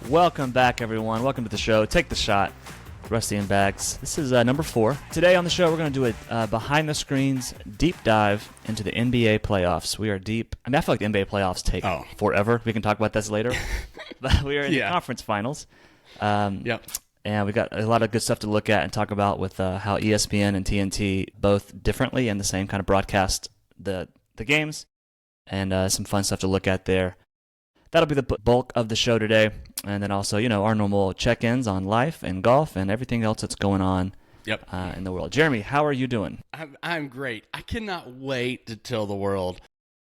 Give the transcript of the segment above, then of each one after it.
Welcome back, everyone. Welcome to the show. Take the shot. Rusty and Bags. This is number 4. Today on the show, we're going to do a behind-the-screens deep dive into the NBA playoffs. We are deep. I feel like the NBA playoffs take forever. We can talk about this later. But we are in the conference finals. Yep. And we got a lot of good stuff to look at and talk about with how ESPN and TNT both differently and the same kind of broadcast the games. And some fun stuff to look at there. That'll be the bulk of the show today. And then also, our normal check-ins on life and golf and everything else that's going on in the world. Jeremy, how are you doing? I'm great. I cannot wait to tell the world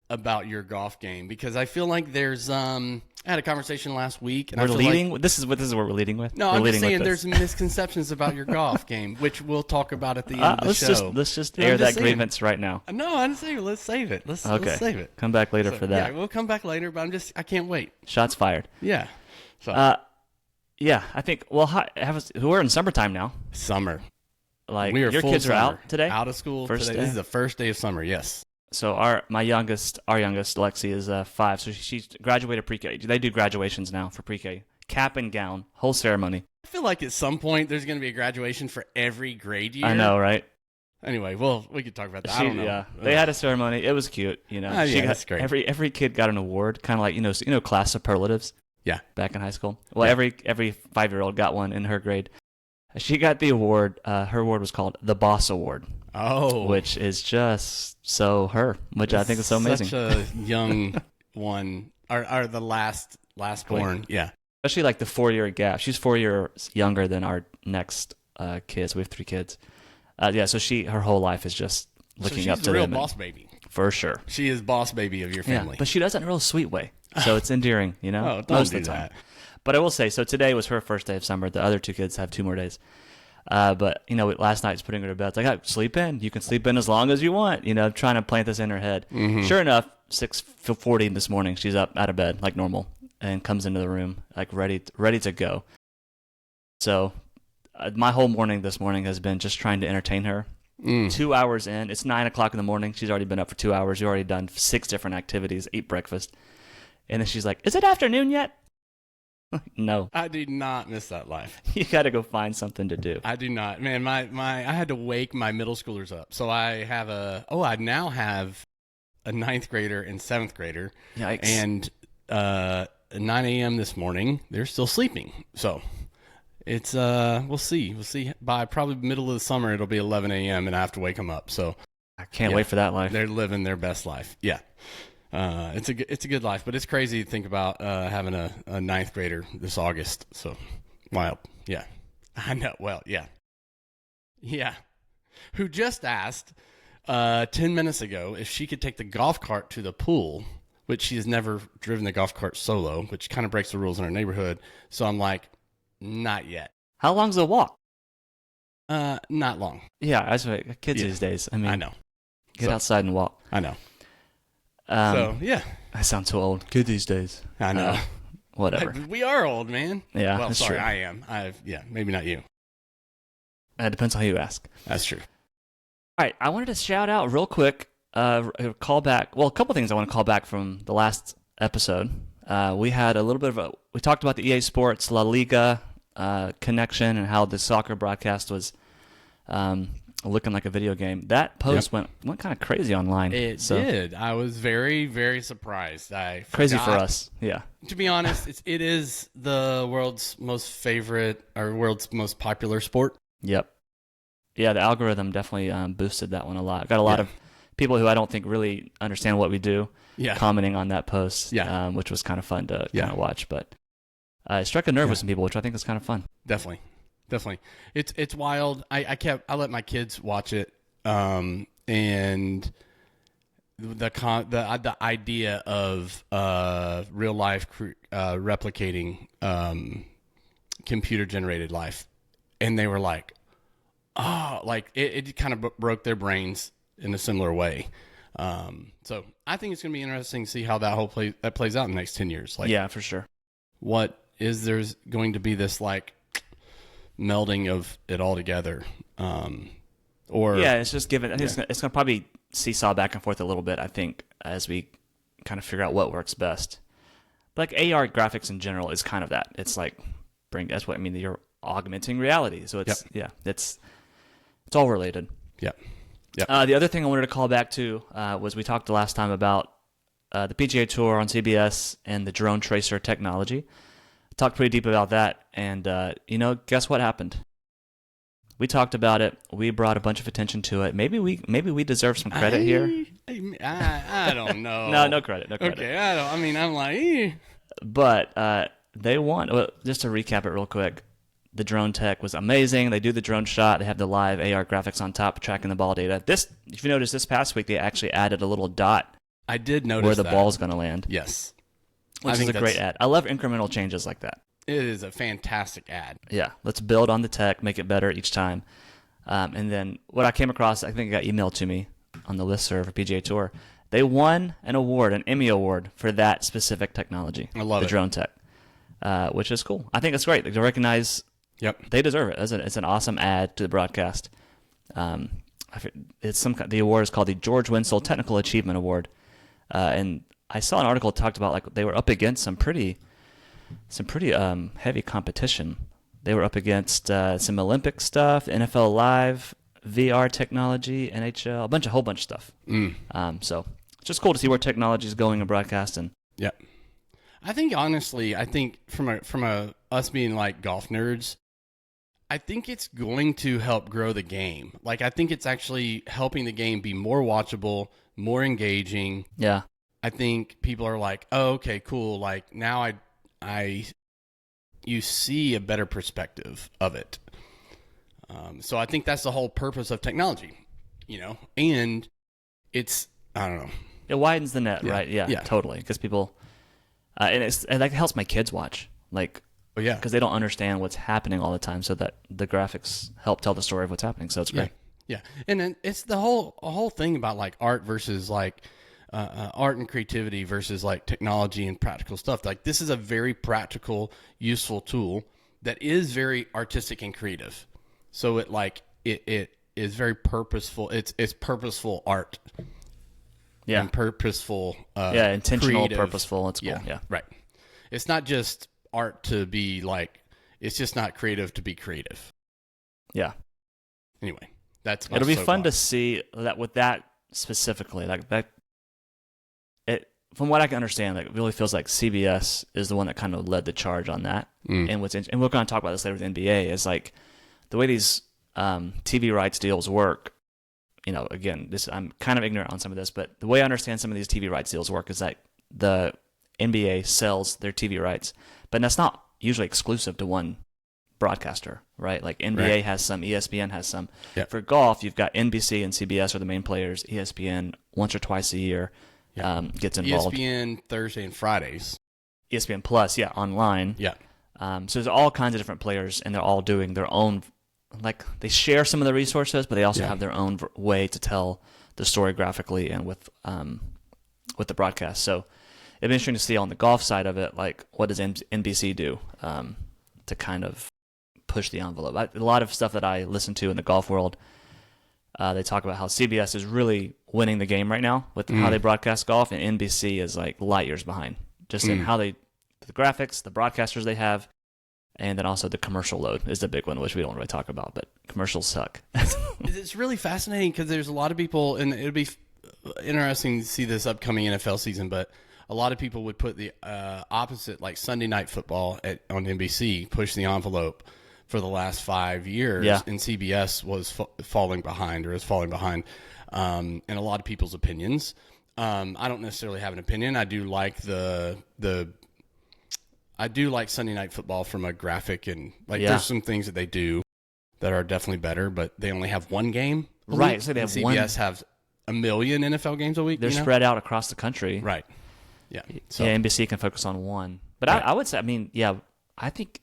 about your golf game because I feel like there's I had a conversation last week. And we're leading. Like, this is what we're leading with. No, I'm just saying there's misconceptions about your golf game, which we'll talk about at the end of the show. Let's just air that grievance right now. No, I'm saying let's save it. Let's save it. Come back later for that. Yeah, we'll come back later, but I can't wait. Shots fired. Yeah. So. I think. Well, we're in summertime now. Summer. Like your kids are out today. Out of school today. This is the first day of summer. Yes. So our youngest, Lexi, is 5. So she's graduated pre-K. They do graduations now for pre-K. Cap and gown, whole ceremony. I feel like at some point there's going to be a graduation for every grade year. I know, right? Anyway, well, we could talk about that. I don't know. Yeah, they had a ceremony. It was cute. That's great. Every kid got an award, kind of like class superlatives. Yeah. Back in high school. Well, every 5-year-old got one in her grade. She got the award. Her award was called the Boss Award. Oh. Which is just so her, which I think is so amazing. Such a young one, or the last born. Yeah. Especially like the 4-year gap. She's 4 years younger than our next kids. We have 3 kids. So her whole life is just looking up to them. She's a real boss baby. For sure. She is boss baby of your family. Yeah, but she does it in a real sweet way. So it's endearing, Oh, don't most do of the time. that. But I will say, so today was her first day of summer. The other 2 kids have 2 more days. But last night, putting her to bed. It's like, sleep in. You can sleep in as long as you want. Trying to plant this in her head. Mm-hmm. Sure enough, 6:40 this morning, she's up out of bed like normal and comes into the room like ready to go. So my whole morning this morning has been just trying to entertain her. 2 hours in, it's 9:00 in the morning. She's already been up for 2 hours. You've already done 6 different activities, ate breakfast, and then she's like, "Is it afternoon yet?" No, I do not miss that life. You got to go find something to do. I do not, man. I had to wake my middle schoolers up, so I now have a 9th grader and 7th grader. Yikes. And at 9 a.m. this morning, they're still sleeping. So it's we'll see. By probably middle of the summer, it'll be 11 a.m. and I have to wake them up. So I can't wait for that life. They're living their best life. Yeah. It's a good life, but it's crazy to think about having a 9th grader this August. So wild. Yeah. I know. Well, yeah. Yeah. Who just asked 10 minutes ago if she could take the golf cart to the pool, which she has never driven the golf cart solo, which kind of breaks the rules in our neighborhood. So I'm like, not yet. How long's the walk? Not long. Yeah, that's what kids these days. I know. Get outside and walk. I know. So, yeah. I sound so old. Kid these days. I know. Whatever. We are old, man. Yeah, well, that's sorry, true. I am. Maybe not you. It depends on how you ask. That's true. All right, I wanted to shout out real quick, call back. Well, a couple things I want to call back from the last episode. We had a little bit of we talked about the EA Sports La Liga connection and how the soccer broadcast was looking like a video game. That post went kind of crazy online. It did. I was very, very surprised. Crazy for us. Yeah. To be honest, it is the world's most favorite or world's most popular sport. Yep. Yeah, the algorithm definitely boosted that one a lot. Got a lot of people who I don't think really understand what we do commenting on that post, which was kind of fun to kind of watch. But it struck a nerve with some people, which I think is kind of fun. Definitely. It's wild. I let my kids watch it, and the idea of real life replicating computer generated life, and they were like, oh, like it kind of broke their brains in a similar way. So I think it's going to be interesting to see how that plays out in the next 10 years. Like, yeah, for sure. There's going to be this like melding of it all together, it's just given. I think it's going to probably seesaw back and forth a little bit. I think as we kind of figure out what works best. like AR graphics in general is kind of that. It's like that's what I mean. You're augmenting reality, so it's it's all related. Yep. The other thing I wanted to call back to was we talked the last time about the PGA Tour on CBS and the drone tracer technology. Talked pretty deep about that, and guess what happened? We talked about it. We brought a bunch of attention to it. Maybe we deserve some credit here. I don't know. No credit. Okay, I'm like, But they won. Well, just to recap it real quick, the drone tech was amazing. They do the drone shot. They have the live AR graphics on top, tracking the ball data. If you notice, this past week they actually added a little dot. I did notice where the ball's going to land. Yes, which is a great ad. I love incremental changes like that. It is a fantastic ad. Yeah, let's build on the tech, make it better each time. And then what I came across, I think it got emailed to me on the listserv for PGA Tour. They won an award, an Emmy award, for that specific technology. I love the drone tech, which is cool. I think it's great. They recognize. Yep. They deserve it. It's an awesome ad to the broadcast. The award is called the George Winslow Technical Achievement Award, and I saw an article that talked about like they were up against some pretty heavy competition. They were up against some Olympic stuff, NFL Live, VR technology, NHL, a whole bunch of stuff. So it's just cool to see where technology is going in broadcasting. Yeah, I think honestly, from us being like golf nerds, I think it's going to help grow the game. Like I think it's actually helping the game be more watchable, more engaging. Yeah, I think people are like, oh, okay, cool. Like now you see a better perspective of it. So I think that's the whole purpose of technology, and it's, I don't know. It widens the net, right? Yeah, totally. Because people, and that helps my kids watch, like, because they don't understand what's happening all the time, so that the graphics help tell the story of what's happening. So it's great. Yeah. And then it's the whole thing about like art versus like, art and creativity versus like technology and practical stuff. Like this is a very practical, useful tool that is very artistic and creative. So it is very purposeful. It's purposeful art. Yeah. And purposeful. Intentional, creative. Purposeful. It's cool. Yeah. Right. It's not just art to be like. It's just not creative to be creative. Yeah. Anyway, that's. It'll be fun to see that with that specifically, like that. From what I can understand, like, it really feels like CBS is the one that kind of led the charge on that. And and we're going to talk about this later with NBA, is like the way these TV rights deals work. Again, I'm kind of ignorant on some of this, but the way I understand some of these TV rights deals work is that the NBA sells their TV rights, but that's not usually exclusive to one broadcaster, right? Like NBA has some, ESPN has some. Yep. For golf, you've got NBC and CBS are the main players. ESPN once or twice a year. Gets involved. ESPN Thursday and Fridays. ESPN Plus, online. Yeah. So there's all kinds of different players, and they're all doing their own. Like they share some of the resources, but they also have their own way to tell the story graphically and with the broadcast. So it'd be interesting to see on the golf side of it, like what does NBC do to kind of push the envelope. A lot of stuff that I listen to in the golf world. They talk about how CBS is really winning the game right now with how they broadcast golf, and NBC is like light years behind, just in how the graphics, the broadcasters they have, and then also the commercial load is the big one, which we don't really talk about, but commercials suck. It's really fascinating because there's a lot of people, and it'll be interesting to see this upcoming NFL season, but a lot of people would put the opposite, like Sunday Night Football on NBC, push the envelope for the last 5 years, and CBS was falling behind, or is falling behind, in a lot of people's opinions. I don't necessarily have an opinion. I do like I do like Sunday Night Football from a graphic, and there's some things that they do that are definitely better, but they only have one game, right? So they have CBS have 1 million NFL games a week. They're spread out across the country, right? Yeah. So NBC can focus on one, but I would say, I think.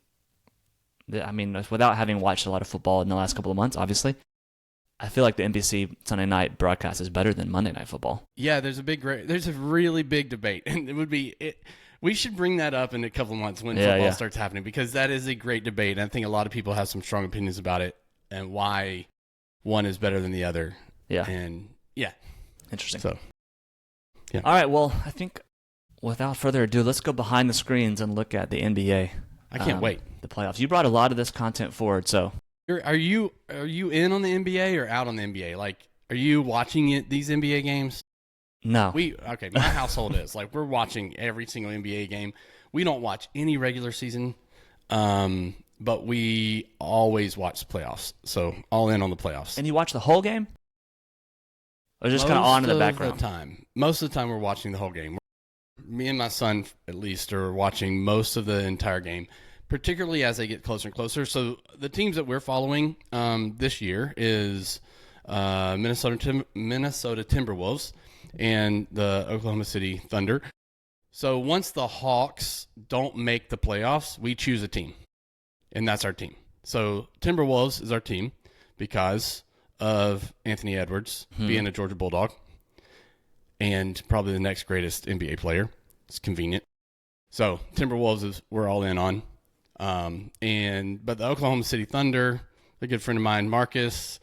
Without having watched a lot of football in the last couple of months, obviously, I feel like the NBC Sunday night broadcast is better than Monday Night Football. Yeah, there's a really big debate, and we should bring that up in a couple of months when football starts happening, because that is a great debate, and I think a lot of people have some strong opinions about it and why one is better than the other. Yeah. And interesting. So, yeah. All right, well, I think without further ado, let's go behind the screens and look at the NBA. I can't wait. The playoffs. You brought a lot of this content forward, so. Are you in on the NBA or out on the NBA? Like, are you watching these NBA games? No. My household is. Like, we're watching every single NBA game. We don't watch any regular season, but we always watch the playoffs. So, all in on the playoffs. And you watch the whole game? Or just kind of on in the background? Most of the time, we're watching the whole game. Me and my son, at least, are watching most of the entire game, particularly as they get closer and closer. So, the teams that we're following this year is Minnesota Timberwolves and the Oklahoma City Thunder. So once the Hawks don't make the playoffs, we choose a team, and that's our team. So Timberwolves is our team because of Anthony Edwards being a Georgia Bulldog and probably the next greatest NBA player. It's convenient. So Timberwolves we're all in on. But the Oklahoma City Thunder, a good friend of mine, Marcus,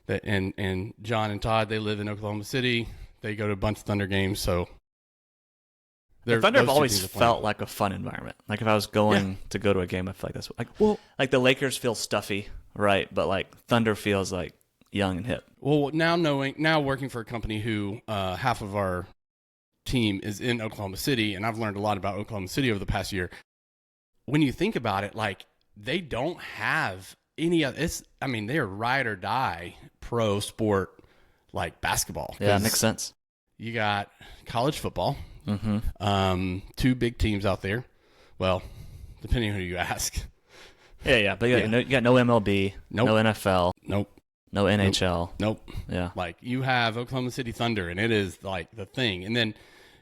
and John and Todd, they live in Oklahoma City. They go to a bunch of Thunder games, so the Thunder have always felt like a fun environment. Like if I was going to go to a game, I feel like that's like the Lakers feel stuffy, right? But like Thunder feels like young and hip. Well, now working for a company who half of our team is in Oklahoma City, and I've learned a lot about Oklahoma City over the past year. When you think about it, like they don't have any other. They're ride or die pro sport like basketball. Yeah, makes sense. You got college football. Two big teams out there. Well, depending on who you ask. Yeah. But you got no MLB, no NFL, no NHL. Nope. Yeah. Like you have Oklahoma City Thunder, and it is like the thing. And then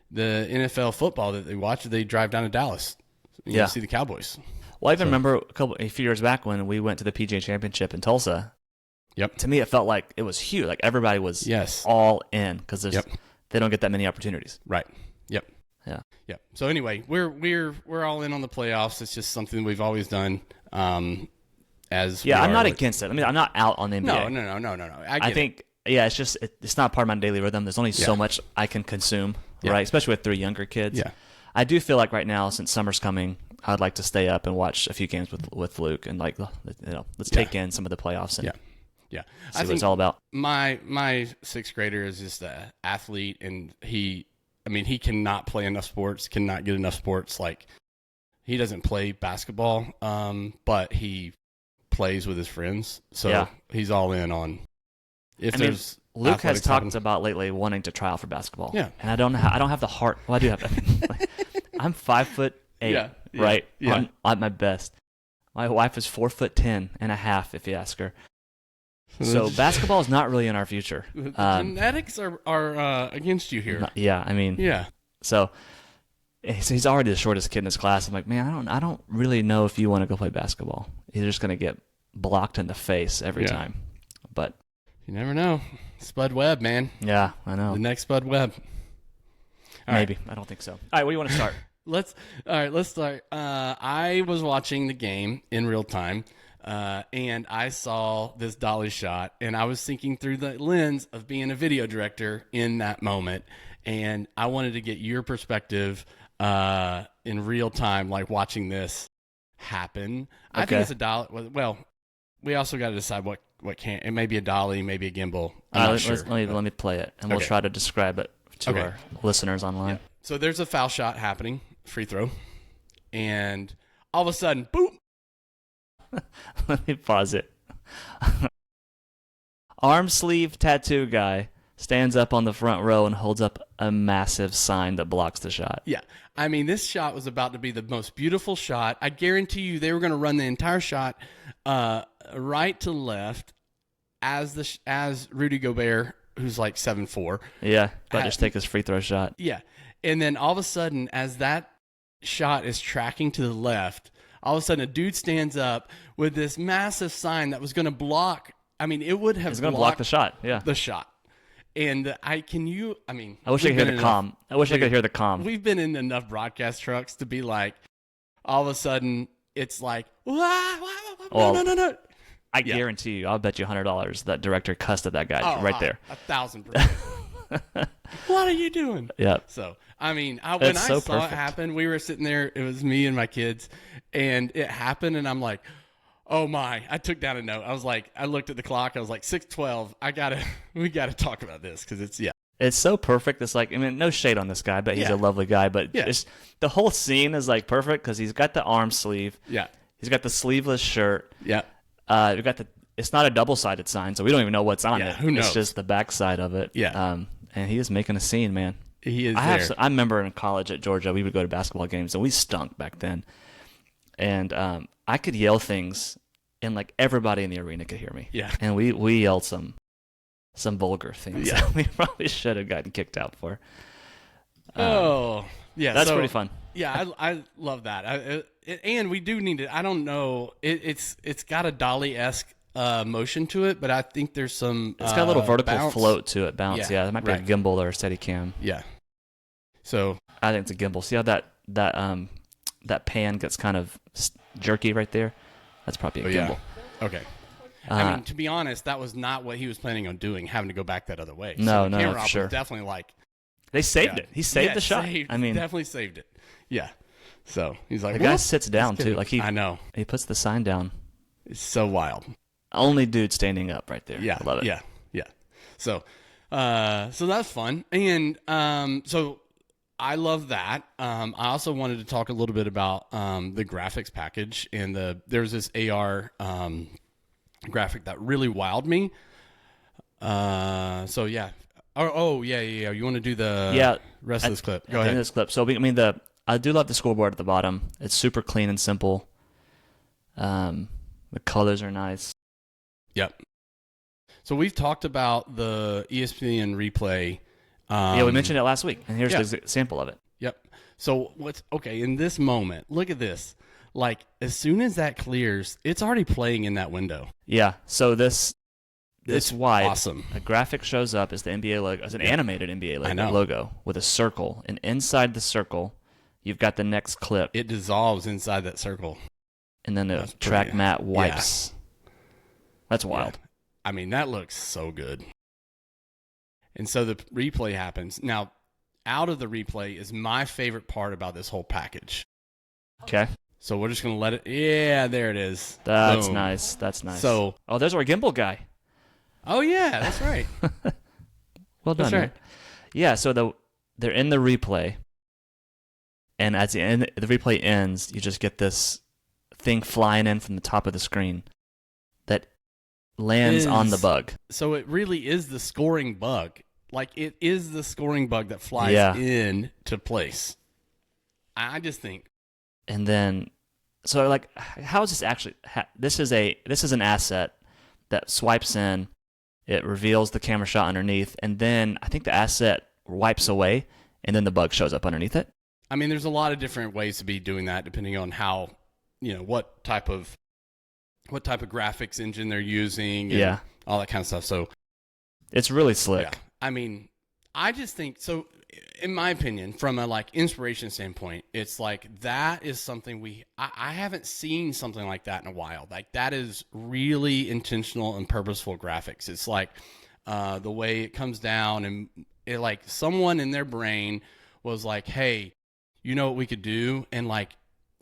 the NFL football that they watch, they drive down to Dallas. You see the Cowboys. Well, I even remember a few years back when we went to the PGA Championship in Tulsa. Yep. To me, it felt like it was huge. Like everybody was all in because they don't get that many opportunities. Right. Yep. Yeah. Yep. So anyway, we're all in on the playoffs. It's just something we've always done. I'm not against it. I'm not out on the NBA. No. I think it's just it's not part of my daily rhythm. There's only so much I can consume, right? Especially with 3 younger kids. Yeah. I do feel like right now, since summer's coming, I'd like to stay up and watch a few games with Luke and let's take in some of the playoffs and see what it's all about. My 6th grader is just an athlete, and he cannot play enough sports, cannot get enough sports. Like he doesn't play basketball, but he plays with his friends, so he's all in on. Luke has talked about lately wanting to try out for basketball. Yeah, and I don't have the heart. Well, I do have. I'm 5'8", right? Yeah. At my best. My wife is 4'10.5", if you ask her. So basketball is not really in our future. The genetics are against you here. So he's already the shortest kid in his class. I'm like, man, I don't really know if you want to go play basketball. You're just gonna get blocked in the face every time. But you never know. Spud Webb, man. Yeah, I know. The next Spud Webb. Maybe. I don't think so. All right, what do you want to start? Let's start. I was watching the game in real time, and I saw this Dolly shot, and I was thinking through the lens of being a video director in that moment, and I wanted to get your perspective in real time, like watching this happen. Okay. I think it's a Dolly. Well, we also got to decide what can. It may be a Dolly, maybe a gimbal. I'm not sure. Let me play it, and we'll try to describe it to our listeners online. Yeah. So there's a foul shot happening, free throw, and all of a sudden, boom. Let me pause it. Arm sleeve tattoo guy stands up on the front row and holds up a massive sign that blocks the shot. Yeah. This shot was about to be the most beautiful shot. I guarantee you they were going to run the entire shot right to left as Rudy Gobert, who's like 7'4". Yeah, but just take his free throw shot. Yeah. And then all of a sudden, as that shot is tracking to the left, all of a sudden a dude stands up with this massive sign that was going to block. It would have blocked the shot. Yeah. The shot. And I wish I could hear the comm. I could hear the comm. We've been in enough broadcast trucks to be like, all of a sudden, it's like, no. I guarantee you, I'll bet you $100 that director cussed at that guy right there. 1,000%. What are you doing? Yeah. So, I mean, when I so saw perfect. it happen, we were sitting there. It was me and my kids, and it happened, and I'm like, oh my! I took down a note. I was like, I looked at the clock. I was like, 6:12. We gotta talk about this because It's so perfect. It's like, I mean, no shade on this guy, but he's Yeah. a lovely guy. But Yeah. the whole scene is like perfect because he's got the arm sleeve. Yeah. He's got the sleeveless shirt. Yeah. We've got it's not a double-sided sign, so we don't even know what's on it. Who knows? It's just the backside of it. Yeah. And he is making a scene, man. He is I there. remember in college at Georgia, we would go to basketball games, and we stunk back then. And I could yell things, and like everybody in the arena could hear me. Yeah. And we yelled some vulgar things that we probably should have gotten kicked out for. Yeah. That's pretty fun. Yeah, I love that. And we do need to. I don't know. It's got a Dolly-esque motion to it, but I think there's some. It's got a little vertical bounce. float to it, bounce. Yeah, that might be a gimbal or a Steadicam. Yeah. So I think it's a gimbal. See how that pan gets kind of jerky right there? That's probably a gimbal. Yeah. Okay. I mean, to be honest, that was not what he was planning on doing, having to go back that other way. No, so the camera op sure. was definitely like. They saved it. He saved the shot. I mean, definitely saved it. Yeah. So he's like, the guy sits down too. Like I know. He puts the sign down. It's so wild. Only dude standing up right there. Yeah. I love it. Yeah. Yeah. So that's fun. And so I love that. I also wanted to talk a little bit about the graphics package and there's this AR graphic that really wowed me. So yeah. Yeah. You want to do the rest of this clip? Go ahead. This clip. So I do love the scoreboard at the bottom. It's super clean and simple. The colors are nice. Yep. So we've talked about the ESPN replay. We mentioned it last week, and here's the sample of it. Yep. So in this moment, look at this. Like, as soon as that clears, it's already playing in that window. Yeah. So this white, awesome. A graphic shows up as the NBA logo, as an animated NBA logo with a circle, and inside the circle, you've got the next clip. It dissolves inside that circle, and then the track mat wipes. Yeah. That's wild. Yeah. I mean, that looks so good. And so the replay happens. Now, out of the replay is my favorite part about this whole package. Okay. So we're just going to let it. Yeah, there it is. That's Boom. nice. That's nice. So, there's our gimbal guy. Oh, yeah, that's right. Well done. That's right. Yeah, so they're in the replay. And at the end, the replay ends, you just get this thing flying in from the top of the screen that lands on the bug. So it really is the scoring bug. Like, it is the scoring bug that flies in to place. I just think. And then, so like, how is this actually? This is an asset that swipes in. It reveals the camera shot underneath, and then I think the asset wipes away, and then the bug shows up underneath it. I mean, there's a lot of different ways to be doing that, depending on how, what type of graphics engine they're using, and all that kind of stuff. So it's really slick. Yeah. I mean, I just think so. In my opinion, from a inspiration standpoint, it's like that is something I haven't seen something like that in a while. Like, that is really intentional and purposeful graphics. It's like the way it comes down, and it, like, someone in their brain was like, hey, you know what we could do? And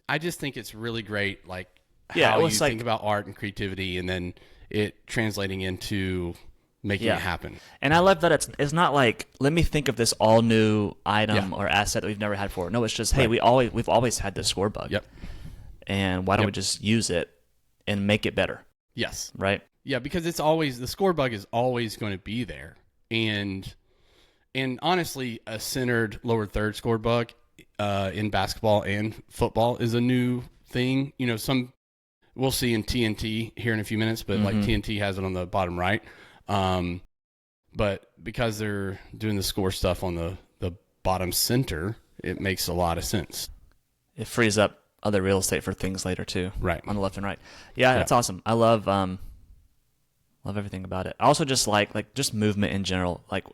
I just think it's really great. Like, how you think about art and creativity, and then it translating into making it happen. And I love that it's not like, let me think of this all new item or asset that we've never had before. No, it's just, hey, we've always had this score bug. Yep. And why don't we just use it and make it better? Yes. Right? Yeah, because it's always, the score bug is always going to be there. And honestly, a centered lower third score bug in basketball and football is a new thing. Some we'll see in TNT here in a few minutes, but TNT has it on the bottom right. But because they're doing the score stuff on the bottom center, it makes a lot of sense. It frees up other real estate for things later too. Right. On the left and right. Yeah, that's awesome. I love everything about it. I also just like just movement in general. Like,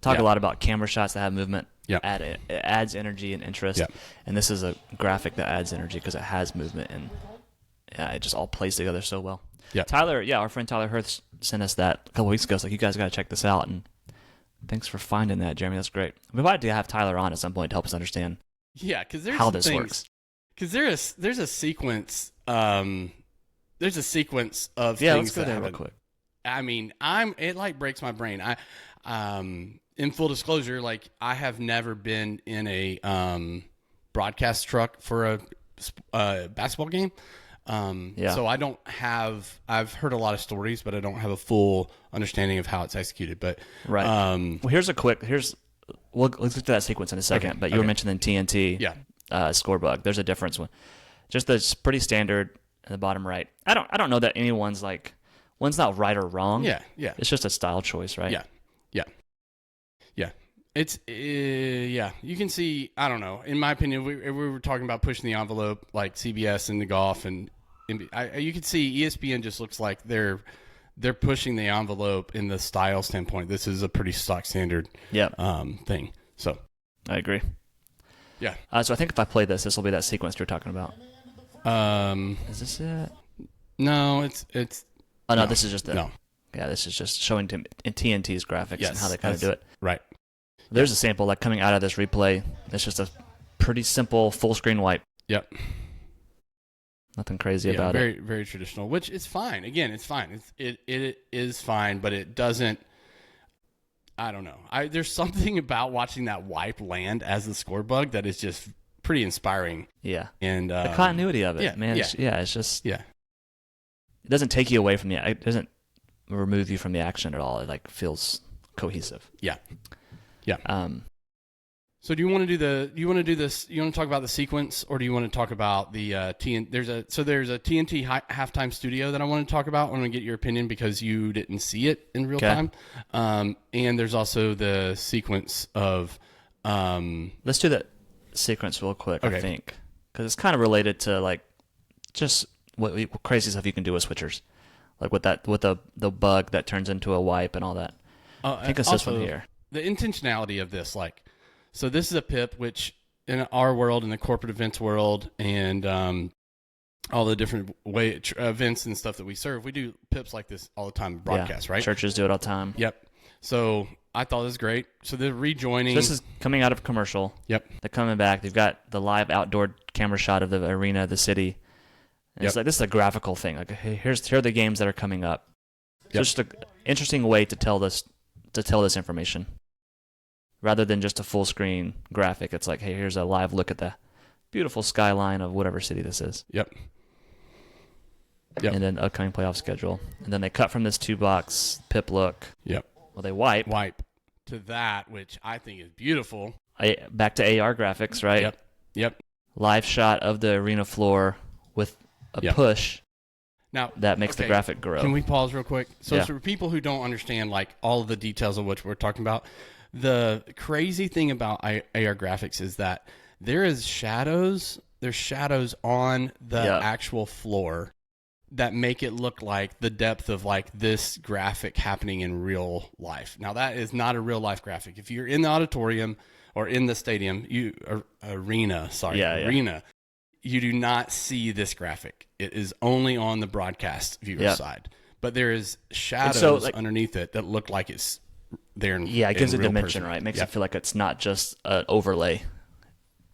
talk a lot about camera shots that have movement. Yeah. It adds energy and interest. Yeah. And this is a graphic that adds energy because it has movement, and it just all plays together so well. Yeah. Tyler, our friend Tyler Hurth sent us that a couple weeks ago. It's like, you guys got to check this out. And Thanks for finding that, Jeremy. That's great. We might have to have Tyler on at some point to help us understand because there's how some this things, works. Because there's a sequence. There's a sequence of Yeah, things let's go that there happen. real quick. I mean, it like breaks my brain. In full disclosure, like I have never been in a broadcast truck for a basketball game. So I don't have. I've heard a lot of stories, but I don't have a full understanding of how it's executed. But Right. Well, let's get to that sequence in a second. Okay, But you were mentioning TNT. Yeah. Scorebug. There's a difference. Just the pretty standard in the bottom right. I don't know that anyone's like one's not right or wrong. Yeah. It's just a style choice, right? Yeah. It's you can see. I don't know. In my opinion, we were talking about pushing the envelope, like CBS and the golf, and you can see ESPN just looks like they're pushing the envelope in the style standpoint. This is a pretty stock standard thing. So I agree. Yeah. So I think if I play this will be that sequence you're talking about. Is this it? No, it's. Oh no, this is just no. Yeah, this is just showing TNT's graphics and how they kind of do it. Right. There's a sample like coming out of this replay. It's just a pretty simple full screen wipe. Yep. Nothing crazy about very, it. Very traditional, which is fine. Again, it's fine. It is fine, but it doesn't. I don't know. There's something about watching that wipe land as the Scorebug that is just pretty inspiring. Yeah. And the continuity of it, man. Yeah. It's just. Yeah. It doesn't take you away from it doesn't remove you from the action at all. It like feels cohesive. Yeah. So do you want to do You want to talk about the sequence, or do you want to talk about the TNT? There's a TNT halftime studio that I want to talk about. I want to get your opinion because you didn't see it in real time. And there's also the sequence of. Let's do that sequence real quick. Okay. I think because it's kind of related to like just what crazy stuff you can do with switchers, like with the bug that turns into a wipe and all that. I think it's this one here. The intentionality of this, like, so this is a PIP, which in our world, in the corporate events world, and all the different events and stuff that we serve, we do PIPs like this all the time, broadcast, right? Churches do it all the time. Yep. So I thought it was great. So they're rejoining. So this is coming out of a commercial. Yep. They're coming back. They've got the live outdoor camera shot of the arena, the city. And it's like this is a graphical thing. Like, hey, here are the games that are coming up. So it's just an interesting way to tell this information. Rather than just a full screen graphic, it's like, hey, here's a live look at the beautiful skyline of whatever city this is. Yep. And then upcoming playoff schedule. And then they cut from this 2-box PIP look. Yep. Well, they wipe to that, which I think is beautiful. Back to AR graphics, right? Yep. Live shot of the arena floor with a push. Now that makes the graphic grow. Can we pause real quick? So for people who don't understand like all of the details of what we're talking about, the crazy thing about AR graphics is that there's shadows on the actual floor that make it look like the depth of like this graphic happening in real life. Now that is not a real life graphic. If you're in the auditorium or in the stadium, arena, you do not see this graphic. It is only on the broadcast viewer side. But there is shadows underneath it that look like it's there. It gives it dimension, right? It makes it feel like it's not just an overlay.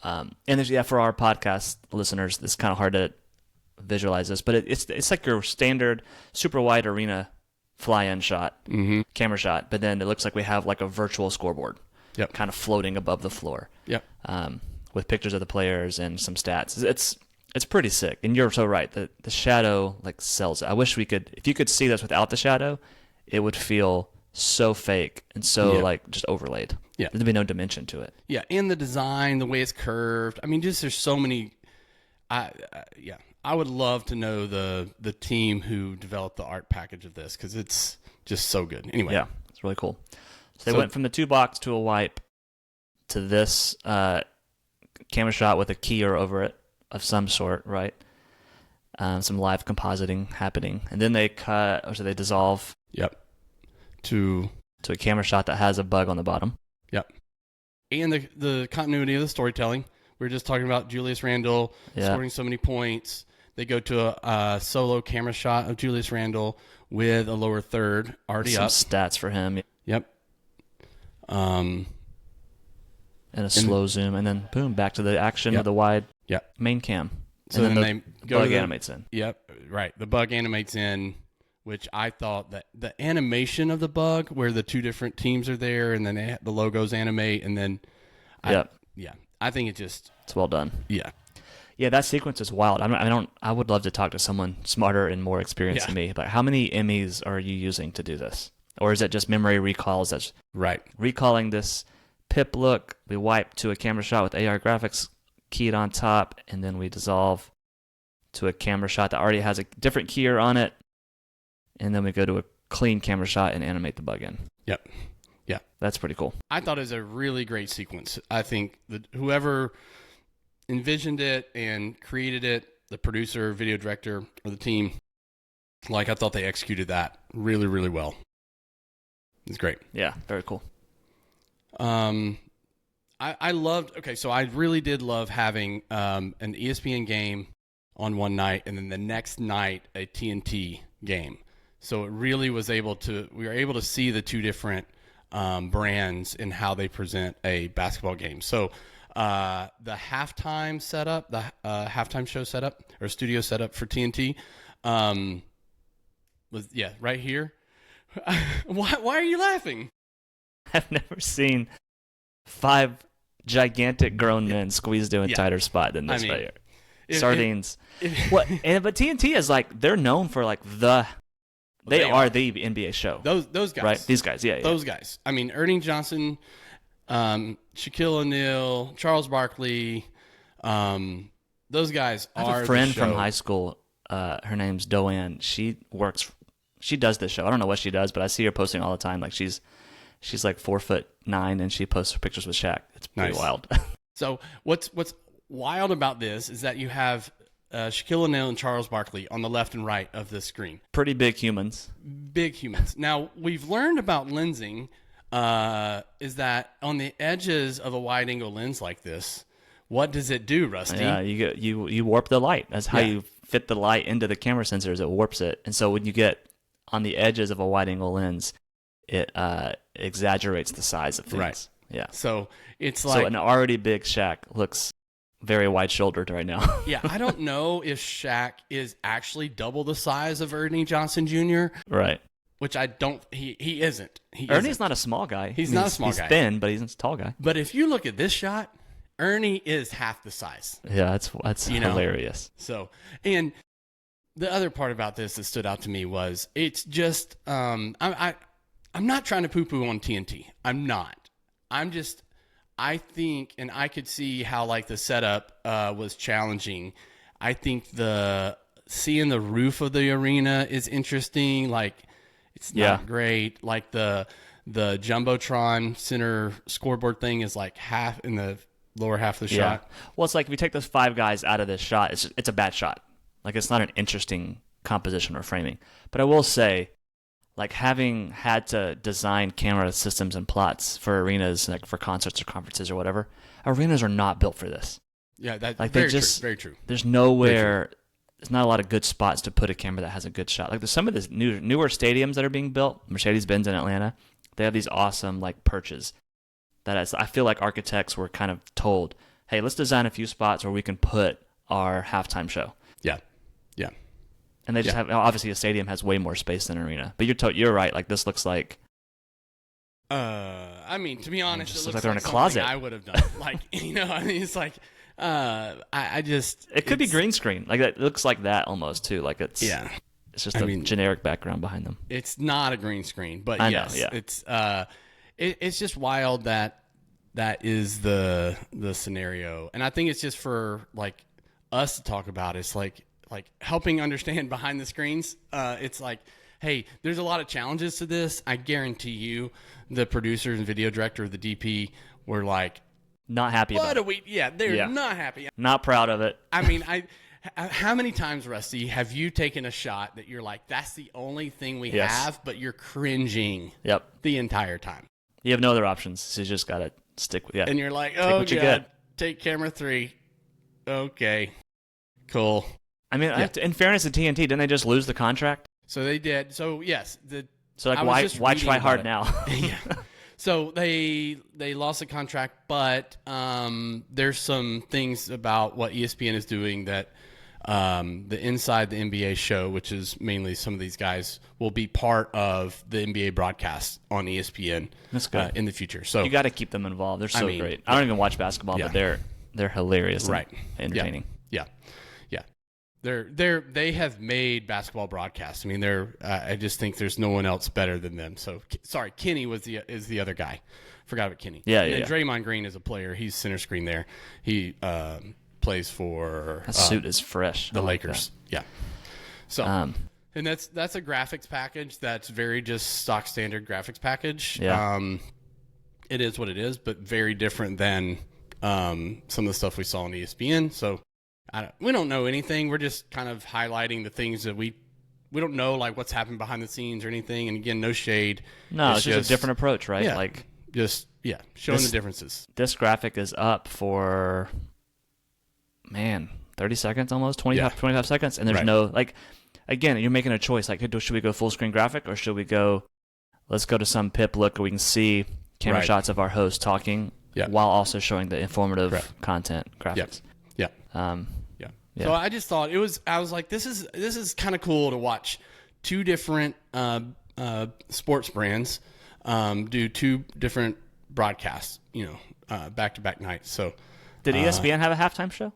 And there's, for our podcast listeners, it's kind of hard to visualize this, but it's like your standard super wide arena fly-in shot, camera shot, but then it looks like we have like a virtual scoreboard, kind of floating above the floor, with pictures of the players and some stats. It's pretty sick, and you're so right. The shadow like sells it. I wish if you could see this without the shadow, it would feel so fake and so like just overlaid. There'd be no dimension to it. And the design, the way it's curved. I mean, just there's so many. I would love to know the team who developed the art package of this because it's just so good. Anyway, it's really cool. So they went from the 2-box to a wipe to this camera shot with a keyer over it of some sort, right? Some live compositing happening, and then they they dissolve. To a camera shot that has a bug on the bottom. And the continuity of the storytelling. We were just talking about Julius Randle scoring so many points. They go to a solo camera shot of Julius Randle with a lower third already some up. stats for him. Um, and a slow zoom, and then boom, back to the action of the wide main cam. So and then they go bug animates in. Yep, right. The bug animates in, which I thought that the animation of the bug, where the two different teams are there, and then the logos animate, and then I think it's well done. Yeah, that sequence is wild. I would love to talk to someone smarter and more experienced than me. But how many Emmys are you using to do this, or is it just memory recalls? That's right. Recalling this pip look, we wipe to a camera shot with AR graphics keyed on top, and then we dissolve to a camera shot that already has a different keyer on it, and then we go to a clean camera shot and animate the bug in. Yep. Yeah. That's pretty cool. I thought it was a really great sequence. I think that whoever envisioned it and created it, the producer, video director, or the team, I thought they executed that really, really well. It's great. Yeah, very cool. I loved, so I really did love having an ESPN game on one night and then the next night a TNT game. So it really was we were able to see the two different brands and how they present a basketball game. So the halftime setup, the halftime show setup or studio setup for TNT was, right here. Why are you laughing? I've never seen 5 gigantic grown men squeezed into a tighter spot than this right here. Sardines. But TNT is they're known for they are the NBA show. Those guys. Right? These guys, Those guys. I mean, Ernie Johnson, Shaquille O'Neal, Charles Barkley, those guys are the show. I have a friend from high school. Her name's Doanne. She does this show. I don't know what she does, but I see her posting all the time. She's 4'9", and she posts pictures with Shaq. It's pretty wild. So what's wild about this is that you have Shaquille O'Neal and Charles Barkley on the left and right of the screen. Pretty big humans. Big humans. Now, we've learned about lensing is that on the edges of a wide-angle lens like this, what does it do, Rusty? Yeah, you warp the light. That's how you fit the light into the camera sensors. It warps it. And so when you get on the edges of a wide-angle lens, it exaggerates the size of things. Right. Yeah. So it's so an already big Shaq looks very wide-shouldered right now. Yeah, I don't know if Shaq is actually double the size of Ernie Johnson Jr. Right. Which I don't. He isn't. Ernie's not a small guy. He's not a small guy. He's thin, but he's a tall guy. But if you look at this shot, Ernie is half the size. Yeah, that's hilarious. So, and the other part about this that stood out to me was it's just I'm not trying to poo-poo on TNT. I'm not. I think, and I could see how the setup was challenging. I think seeing the roof of the arena is interesting. It's not great. The Jumbotron center scoreboard thing is half in the lower half of the shot. Well, it's if you take those 5 guys out of this shot, it's a bad shot. It's not an interesting composition or framing. But I will say, having had to design camera systems and plots for arenas, for concerts or conferences or whatever, arenas are not built for this. Yeah, that's very true. There's nowhere, there's not a lot of good spots to put a camera that has a good shot. There's some of the newer stadiums that are being built, Mercedes-Benz in Atlanta, they have these awesome perches that I feel like architects were kind of told, hey, let's design a few spots where we can put our halftime show. Yeah. And they just have, obviously a stadium has way more space than an arena. But you're right, this looks like... I mean, to be honest, it looks they're in a closet. I would have done. It's I just... It could be green screen. It looks like that almost, too. It's just a generic background behind them. It's not a green screen, but I yes. Know, it's just wild that is the scenario. And I think it's just for, us to talk about. It's helping understand behind the screens. It's hey, there's a lot of challenges to this. I guarantee you the producers and video director, the DP, were not happy about it. They're not happy. Not proud of it. I mean, how many times, Rusty, have you taken a shot that you're that's the only thing we have, but you're cringing the entire time? You have no other options, so you just got to stick with it. And you're oh, God, take camera 3. Okay, cool. I mean, in fairness to TNT, didn't they just lose the contract? So they did. So, yes. Why try hard now? Yeah. So they lost the contract, but there's some things about what ESPN is doing that the Inside the NBA show, which is mainly some of these guys, will be part of the NBA broadcast on ESPN. That's good. In the future. So you got to keep them involved. They're so great. I don't even watch basketball, but they're hilarious, and entertaining. Yeah. They have made basketball broadcasts. I mean, I just think there's no one else better than them. So sorry, Kenny is the other guy. Forgot about Kenny. And Draymond Green is a player. He's center screen there. He plays for that suit is fresh. The Lakers. Yeah. So and that's a graphics package that's very just stock standard graphics package. Yeah. It is what it is, but very different than some of the stuff we saw on ESPN. So we don't know anything. We're just kind of highlighting the things that we don't know, like what's happened behind the scenes or anything. And again, no shade. No, it's just a different approach, right? Yeah, showing the differences. This graphic is up for 30 seconds almost, 25 seconds, and there's no again, you're making a choice. Like, should we go full screen graphic or should we let's go to some pip look where we can see camera shots of our host talking while also showing the informative content graphics. So I just thought I was like, this is kind of cool to watch two different sports brands do two different broadcasts, back-to-back nights. So did ESPN have a halftime show?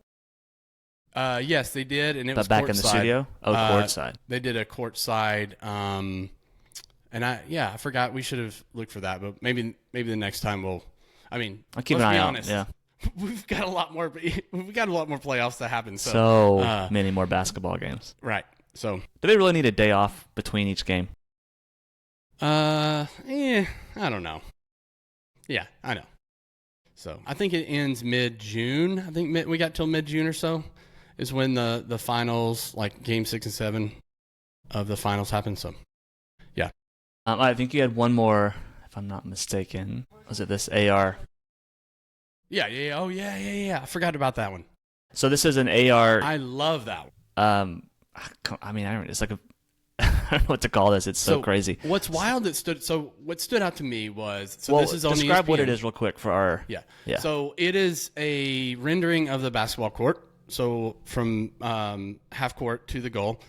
Yes, they did, and it was back in the studio. Courtside. They did a courtside, and I forgot we should have looked for that, but maybe the next time I'll keep an eye out. Yeah. We've got a lot more playoffs to happen. So many more basketball games. Right. So do they really need a day off between each game? I don't know. Yeah, I know. So I think it ends mid-June. I think we got till mid-June or so is when the finals, like Game 6 and 7 of the finals happen. So, yeah. I think you had one more, if I'm not mistaken. Was it this AR? Yeah. Oh, yeah. I forgot about that one. So this is an AR. I love that one. It's like I don't know what to call this. It's so crazy. What's wild what stood out to me was this is on describe ESPN. What it is real quick for our yeah. So it is a rendering of the basketball court. So from half court to the goal.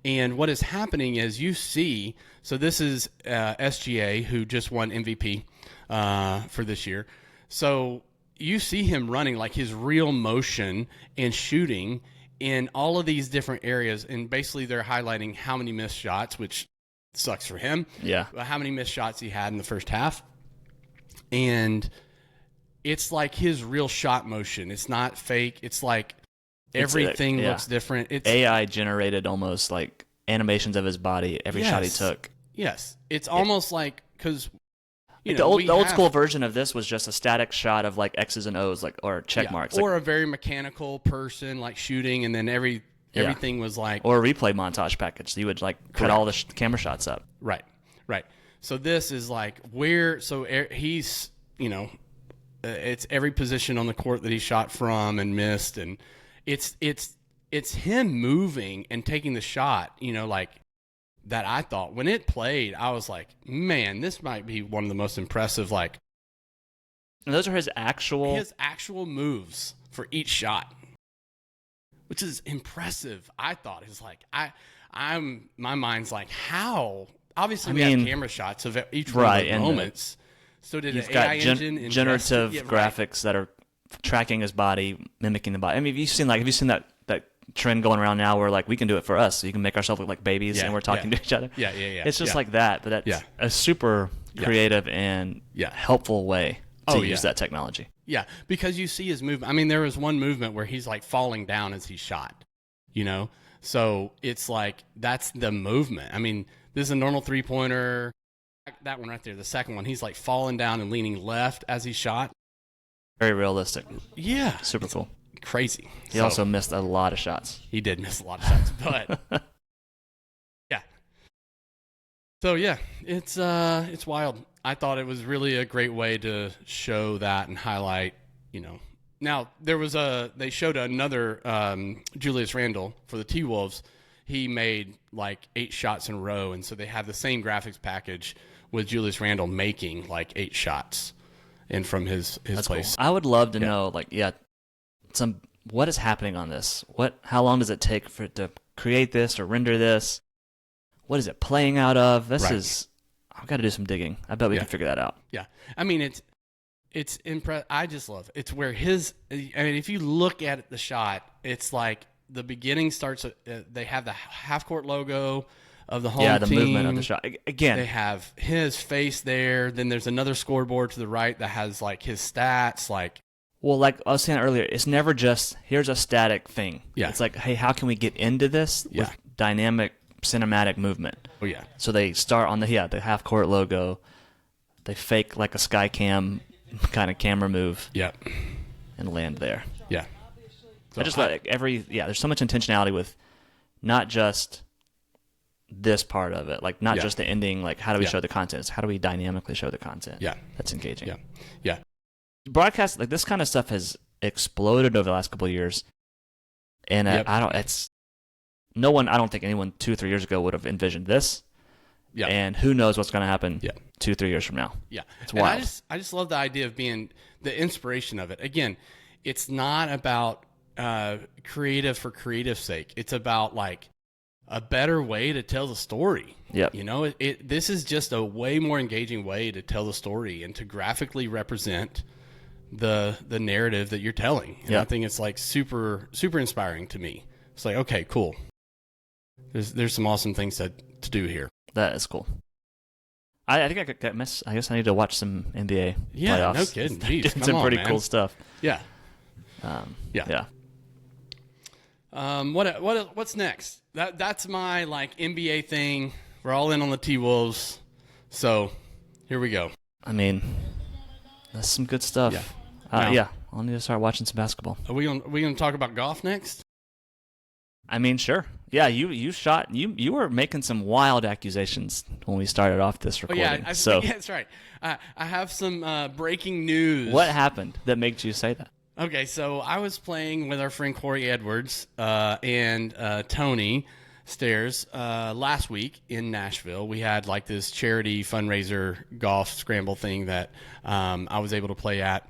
And what is happening is you see, so this is SGA who just won MVP for this year. So you see him running like his real motion and shooting in all of these different areas. And basically they're highlighting how many missed shots, which sucks for him. Yeah. How many missed shots he had in the first half. And it's like his real shot motion. It's not fake. It's like everything looks different. It's AI generated almost like animations of his body every shot he took. Yes. It's almost like, because the old school version of this was just a static shot of like X's and O's, or check marks, or a very mechanical person like shooting, and then everything was like, or a replay montage package. So you would like put all the camera shots up. Right. So this is like he's it's every position on the court that he shot from and missed, and it's him moving and taking the shot. Like. That I thought when it played, I was like, man, this might be one of the most impressive. And those are his actual moves for each shot, which is impressive. I thought it's like my mind's like, how? Obviously, we have camera shots of each one of the moments. So did you've an got AI engine generative graphics that are tracking his body, mimicking the body. I mean, have you seen that trend going around now where like we can do it for us, so you can make ourselves look like babies and we're talking to each other. Yeah. It's just like that, but that's a super creative and helpful way to use that technology. Yeah, because you see his movement. I mean, there was one movement where he's like falling down as he shot, So it's like that's the movement. I mean, this is a normal 3-pointer. That one right there, the second one, he's like falling down and leaning left as he shot. Very realistic. Yeah. Super cool. Crazy. He also missed a lot of shots. He did miss a lot of shots, but yeah. So yeah, it's wild. I thought it was really a great way to show that and highlight, Now they showed another Julius Randle for the T-Wolves. He made like 8 shots in a row, and so they have the same graphics package with Julius Randle making like 8 shots in from his That's place. Cool. I would love to know, like, what is happening on this? How long does it take for it to create this or render this? What is it playing out of? This is. I've got to do some digging. I bet we can figure that out. Yeah, I mean it's I just love it. It's where if you look at the shot, it's like the beginning starts. They have the half court logo of the home team. Yeah, the movement of the shot. Again, they have his face there. Then there's another scoreboard to the right that has like his stats. Like, well, like I was saying earlier, it's never just here's a static thing. Yeah, it's like, hey, how can we get into this with dynamic cinematic movement? Oh yeah. So they start on the half court logo. They fake like a sky cam kind of camera move. Yeah. And land there. Yeah. So I just like there's so much intentionality with not just this part of it, like not just the ending, like how do we show the content? It's how do we dynamically show the content? Yeah. That's engaging. Yeah. Yeah. Broadcast, like this kind of stuff has exploded over the last couple of years. And I don't think anyone 2-3 years ago would have envisioned this. Yeah. And who knows what's going to happen 2-3 years from now. Yeah. It's wild. And I just love the idea of being the inspiration of it. Again, it's not about creative for creative's sake. It's about like a better way to tell the story. Yep. You know, this is just a way more engaging way to tell the story and to graphically represent the narrative that you're telling. And I think it's like super, super inspiring to me. It's like, okay, cool. There's some awesome things to do here. That is cool. I think I guess I need to watch some NBA playoffs. No kidding. Jeez, it's some pretty cool stuff. Yeah. Yeah. What's next? That's my like NBA thing. We're all in on the T-Wolves. So here we go. I mean, that's some good stuff. Yeah. I'll need to start watching some basketball. Are we gonna talk about golf next? I mean, sure. Yeah, you were making some wild accusations when we started off this recording. Yeah, that's right. I have some breaking news. What happened that made you say that? Okay, so I was playing with our friend Corey Edwards and Tony Stairs last week in Nashville. We had like this charity fundraiser golf scramble thing that I was able to play at,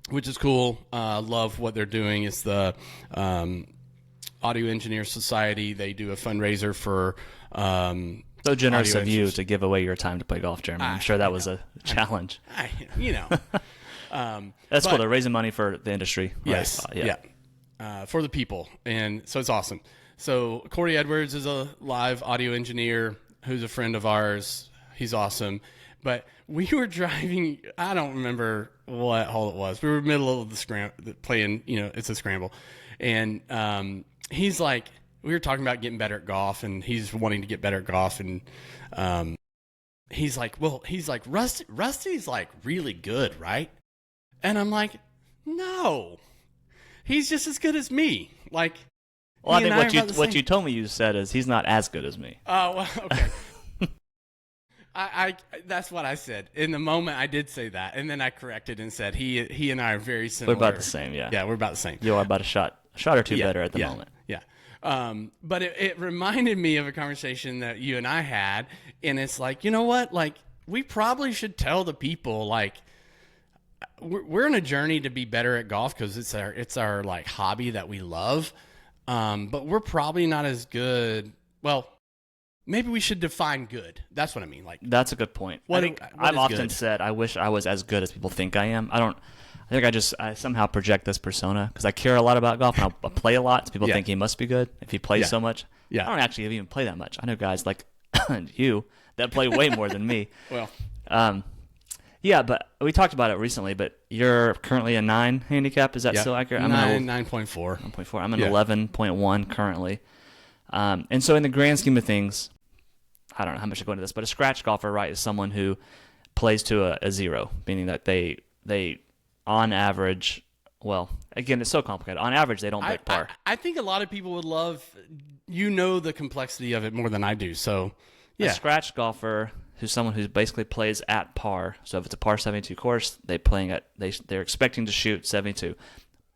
which is cool. Love what they're doing. It's the Audio Engineer Society. They do a fundraiser for so generous of you to give away your time to play golf, Jeremy. I'm sure that was a challenge. That's cool. They're raising money for the industry. Yes. For the people. And so it's awesome. So Corey Edwards is a live audio engineer who's a friend of ours. He's awesome. But we were driving, I don't remember what hole it was. We were in the middle of the scramble, playing, it's a scramble. And he's like, we were talking about getting better at golf, and he's wanting to get better at golf. And he's like, Rusty's like really good, right? And I'm like, no, he's just as good as me. Like, well, I think what you told me you said is he's not as good as me. Oh, well, okay. I that's what I said. In the moment, I did say that, and then I corrected and said he and I are very similar. We're about the same, yeah. Yeah, we're about the same. You are about a shot or two better at the moment. Yeah. But it reminded me of a conversation that you and I had, and it's like, you know what? Like, we probably should tell the people, like, we're on a journey to be better at golf because it's our like hobby that we love, but we're probably not as good. Well, maybe we should define good. That's what I mean. Like, that's a good point. I've often said I wish I was as good as people think I am. I think I somehow project this persona because I care a lot about golf and I play a lot. So people think he must be good if he plays so much. Yeah. I don't actually even play that much. I know guys like you that play way more than me. Well, yeah, but we talked about it recently. But you're currently a 9 handicap. Is that still accurate? 9.4. 9.4. I'm an 11.1 currently. And so in the grand scheme of things, I don't know how much to go into this, but a scratch golfer, right, is someone who plays to a 0, meaning that they on average, well, again, it's so complicated. On average, they don't break par. I think a lot of people would love, the complexity of it more than I do. So, yeah. A scratch golfer who's someone who basically plays at par. So if it's a par 72 course, they're expecting to shoot 72.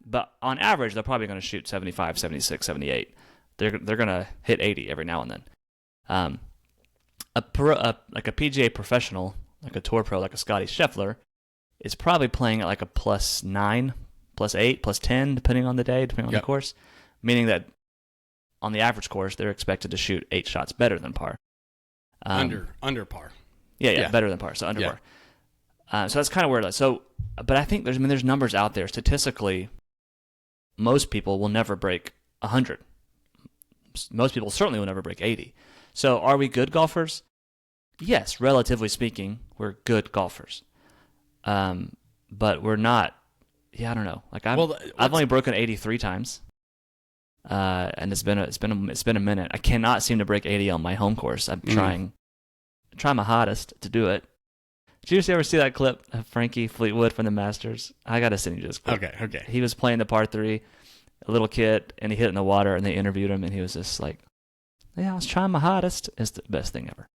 But on average, they're probably going to shoot 75, 76, 78. They're going to hit 80 every now and then. like a PGA professional, like a tour pro, like a Scotty Scheffler, is probably playing at like a +9, +8, +10, depending on the day, depending on the course. Meaning that on the average course, they're expected to shoot 8 shots better than par. Under par. Yeah, better than par, so under par. So that's kind of where it is. So, but I think there's numbers out there. Statistically, most people will never break 100. Most people certainly will never break 80. So are we good golfers? Yes, relatively speaking, we're good golfers. But we're not. Yeah, I don't know. Like I've only broken 83 times, and it's been a minute. I cannot seem to break 80 on my home course. I'm trying my hardest to do it. Did you ever see that clip of Frankie Fleetwood from the Masters? I gotta send you this clip. Okay. He was playing the par 3, a little kid, and he hit it in the water, and they interviewed him, and he was just like, "Yeah, I was trying my hardest." It's the best thing ever.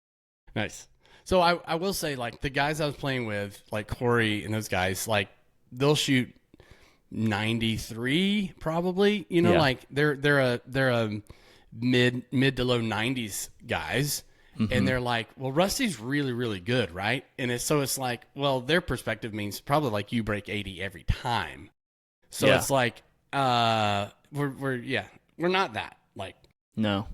Nice. So I will say, like, the guys I was playing with, like Corey and those guys, like, they'll shoot 93 probably. You know, like they're a mid to low 90s guys, and they're like, well, Rusty's really, really good, right? And it's like, well, their perspective means probably like you break 80 every time. So it's like, we're not that, like, no.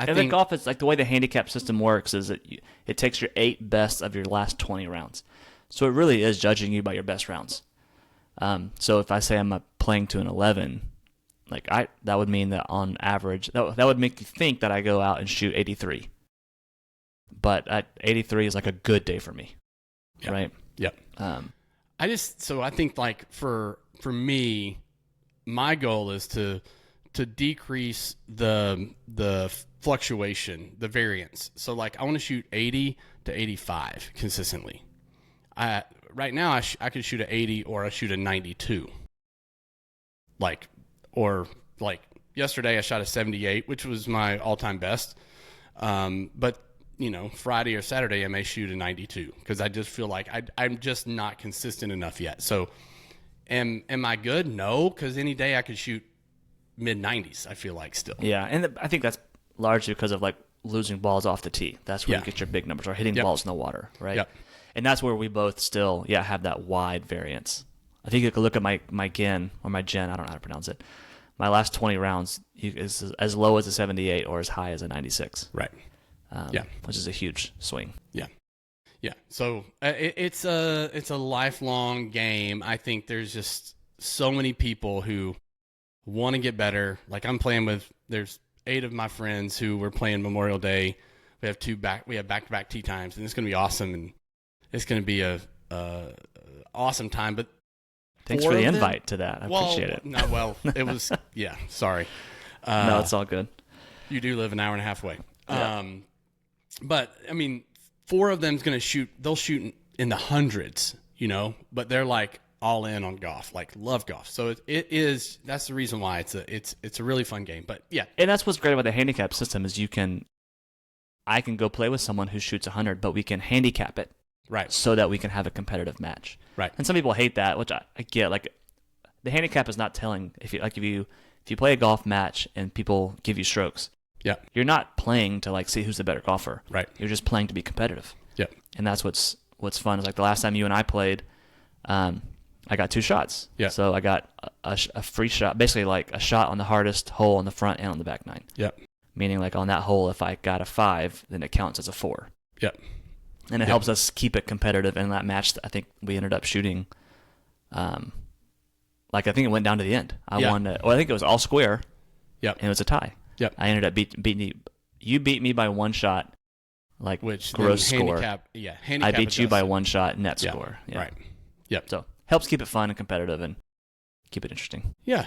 I think golf is like the way the handicap system works is that it takes your 8 best of your last 20 rounds. So it really is judging you by your best rounds. So if I say I'm playing to an 11, like that would mean that on average, that would make you think that I go out and shoot 83. But at 83 is like a good day for me, right? Yep. I think like for me, my goal is to decrease the fluctuation, the variance. So like I want to shoot 80 to 85 consistently. Right now I could shoot a 80 or I shoot a 92. Like yesterday I shot a 78, which was my all-time best. But you know, Friday or Saturday I may shoot a 92 because I just feel like I'm just not consistent enough yet. So am I good? No, because any day I could shoot mid-90s, I feel like still. Yeah, and I think that's largely because of like losing balls off the tee. That's where you get your big numbers, or hitting balls in the water, right? Yep. And that's where we both still have that wide variance. I think you could look at my GIN or my GEN, I don't know how to pronounce it. My last 20 rounds is as low as a 78 or as high as a 96. Right. Which is a huge swing. Yeah. So it's a lifelong game. I think there's just so many people who want to get better. Like I'm playing with, there's 8 of my friends who were playing Memorial Day. We have back-to-back tee times, and it's going to be awesome, and it's going to be a awesome time. But thanks for the invite to that. I appreciate it. No, it was sorry. No, it's all good. You do live an hour and a half away. Yeah. But I mean, 4 of them's going to shoot. They'll shoot in the hundreds, you know. But they're like all in on golf, like love golf. So it is. That's the reason why it's a really fun game. But yeah, and that's what's great about the handicap system is I can go play with someone who shoots 100, but we can handicap it, right? So that we can have a competitive match, right? And some people hate that, which I get. Like the handicap is not telling if you play a golf match and people give you strokes. Yeah, you're not playing to like see who's the better golfer. Right. You're just playing to be competitive. Yeah. And that's what's fun is like the last time you and I played, I got 2 shots. Yeah. So I got a free shot, basically like a shot on the hardest hole on the front and on the back 9. Yeah. Meaning like on that hole, if I got a 5, then it counts as a 4. Yeah. And it helps us keep it competitive. And that match, I think we ended up shooting, like I think it went down to the end. I won. I think it was all square. Yep. And it was a tie. Yep. I ended up beating you. You beat me by 1 shot, like which gross score. Handicap I beat you by 1 shot net score. Yeah. Right. Yep. So helps keep it fun and competitive and keep it interesting. Yeah.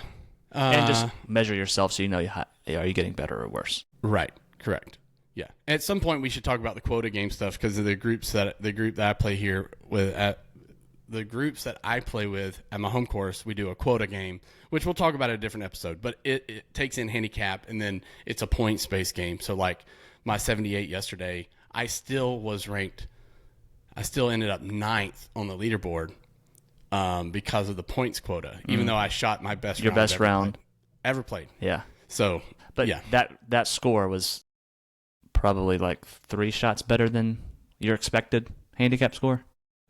And just measure yourself so you know are you getting better or worse. Right. Correct. Yeah. At some point we should talk about the quota game stuff because of the group that I play here with the groups that I play with at my home course, we do a quota game, which we'll talk about in a different episode, but it takes in handicap and then it's a points-based game. So like my 78 yesterday, I still ended up 9th on the leaderboard because of the points quota, even though I shot my best round ever played. Yeah. So, but that score was probably like 3 shots better than your expected handicap score.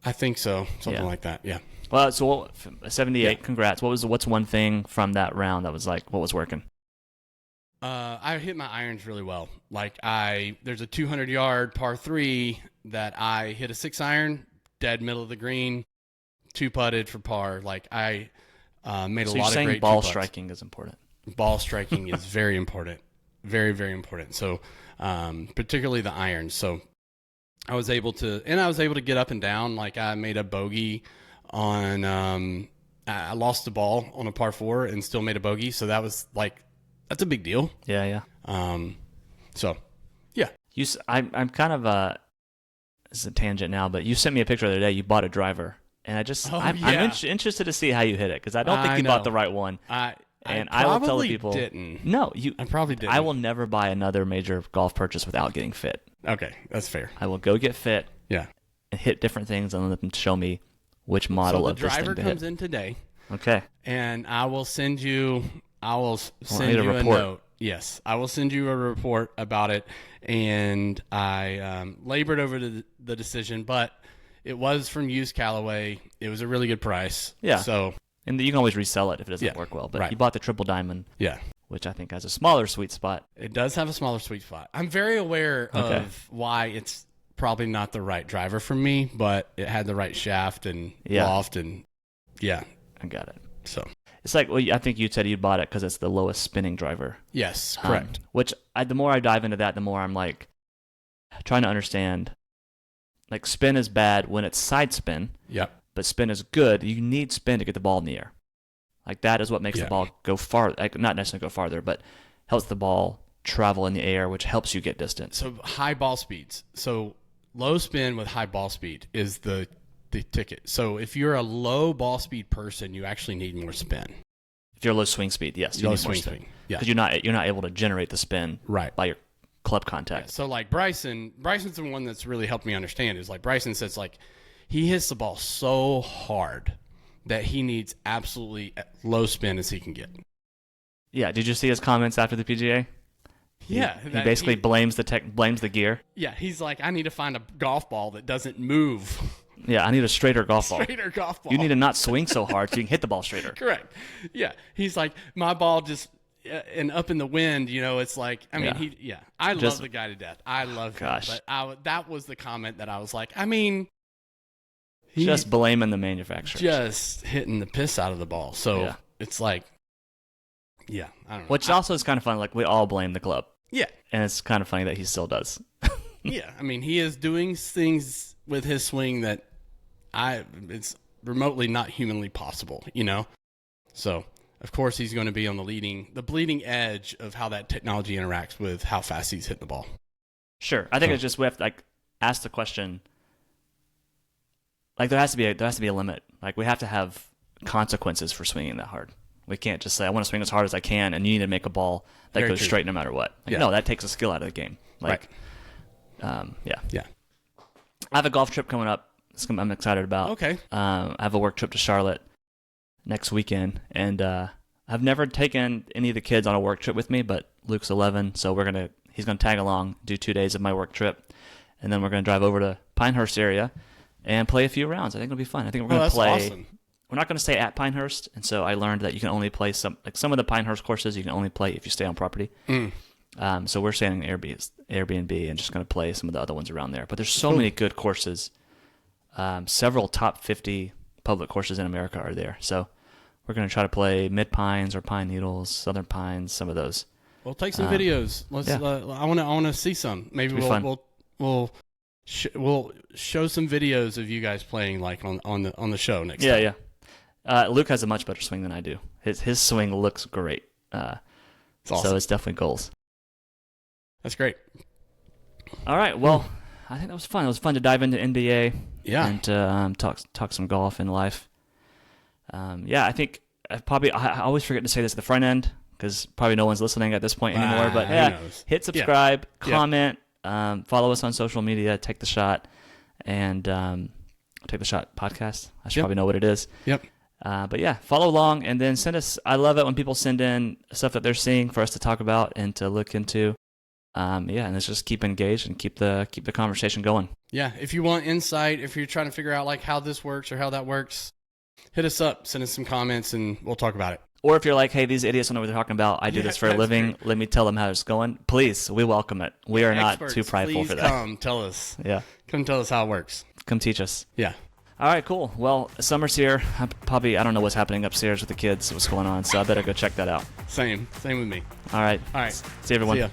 I think so. Something like that. Yeah. Well, so 78. Yeah. Congrats. What's one thing from that round that was like, what was working? I hit my irons really well. Like there's a 200-yard par 3 that I hit a 6-iron, dead middle of the green, 2-putted for par. Like I made a lot of great. So you're saying ball striking is important. Ball striking is very important, very, very important. So particularly the irons. So I was able to get up and down. Like I made a bogey on. I lost the ball on a par 4 and still made a bogey. So that was like. That's a big deal. Yeah. So, yeah. I'm kind of this is a tangent now, but you sent me a picture the other day. You bought a driver, and I'm interested to see how you hit it because I don't think you bought the right one. I will tell the people. Didn't. No, I probably didn't. I will never buy another major golf purchase without getting fit. Okay, that's fair. I will go get fit. Yeah. And hit different things and let them show me which model of this thing to hit. So the driver comes in today. Okay. And I will send you. I send you a note. Yes, I will send you a report about it. And I labored over the decision, but it was from used Callaway. It was a really good price. Yeah. So, and you can always resell it if it doesn't work well. But you bought the Triple Diamond. Yeah. Which I think has a smaller sweet spot. It does have a smaller sweet spot. I'm very aware of why it's probably not the right driver for me, but it had the right shaft and loft and I got it. So. It's like, I think you said you bought it because it's the lowest spinning driver. Yes, correct. Which, the more I dive into that, the more I'm like trying to understand. Like, spin is bad when it's side spin. Yep. But spin is good. You need spin to get the ball in the air. Like, that is what makes the ball go far. Like, not necessarily go farther, but helps the ball travel in the air, which helps you get distance. So, high ball speeds. So, low spin with high ball speed is the ticket. So if you're a low ball speed person, you actually need more spin. If you're low swing speed, yes, you need more spin. Yeah, because you're not able to generate the spin by your club contact. Yeah. So like Bryson's the one that's really helped me understand is like Bryson says like he hits the ball so hard that he needs absolutely low spin as he can get. Yeah, did you see his comments after the PGA? Yeah, he basically blames the gear. Yeah, he's like, I need to find a golf ball that doesn't move. Yeah, I need a straighter golf ball. Straighter golf ball. You need to not swing so hard so you can hit the ball straighter. Correct. Yeah, he's like, my ball just and up in the wind. You know, it's like, I mean, I love the guy to death. I love him. But that was the comment that I was like, I mean, just blaming the manufacturer, just hitting the piss out of the ball. So it's like, I don't know. Which also is kind of fun. Like we all blame the club. Yeah, and it's kind of funny that he still does. Yeah, I mean, he is doing things with his swing that it's remotely not humanly possible, you know? So, of course, he's going to be on the bleeding edge of how that technology interacts with how fast he's hitting the ball. Sure. I think it's just we have to like ask the question. Like there has to be a limit. Like we have to have consequences for swinging that hard. We can't just say I want to swing as hard as I can and you need to make a ball that goes straight no matter what. Like, no, that takes a skill out of the game. Like yeah. I have a golf trip coming up. I'm excited about. Okay. I have a work trip to Charlotte next weekend, and I've never taken any of the kids on a work trip with me, but Luke's 11, so he's gonna tag along, do 2 days of my work trip, and then we're gonna drive over to Pinehurst area and play a few rounds. I think it'll be fun. I think we're gonna play. Awesome. We're not gonna stay at Pinehurst, and so I learned that you can only play some of the Pinehurst courses. You can only play if you stay on property. So we're staying in Airbnb and just gonna play some of the other ones around there. But there's so many good courses. Several top 50 public courses in America are there. So we're going to try to play Mid Pines or Pine Needles, Southern Pines, some of those. We'll take some videos. Let's. I want to see some. Maybe we'll show some videos of you guys playing like on the show next time. Yeah. Luke has a much better swing than I do. His swing looks great. It's awesome. So it's definitely goals. That's great. All right. Well, I think that was fun. It was fun to dive into NBA. Yeah. And talk some golf and life. I think I always forget to say this at the front end because probably no one's listening at this point anymore. But hit subscribe, comment, follow us on social media, Take the Shot, and Take the Shot podcast. I should probably know what it is. Yep. But follow along and then send us. I love it when people send in stuff that they're seeing for us to talk about and to look into. And let's just keep engaged and keep the conversation going. Yeah, if you want insight, if you're trying to figure out like how this works or how that works, hit us up, send us some comments, and we'll talk about it. Or if you're like, hey, these idiots don't know what they're talking about. I do this for a living. Great. Let me tell them how it's going. Please, we welcome it. We are not too prideful for that. Come tell us. Yeah. Come tell us how it works. Come teach us. Yeah. All right, cool. Well, summer's here. I don't know what's happening upstairs with the kids, what's going on, so I better go check that out. Same with me. All right. All right. See everyone. See ya.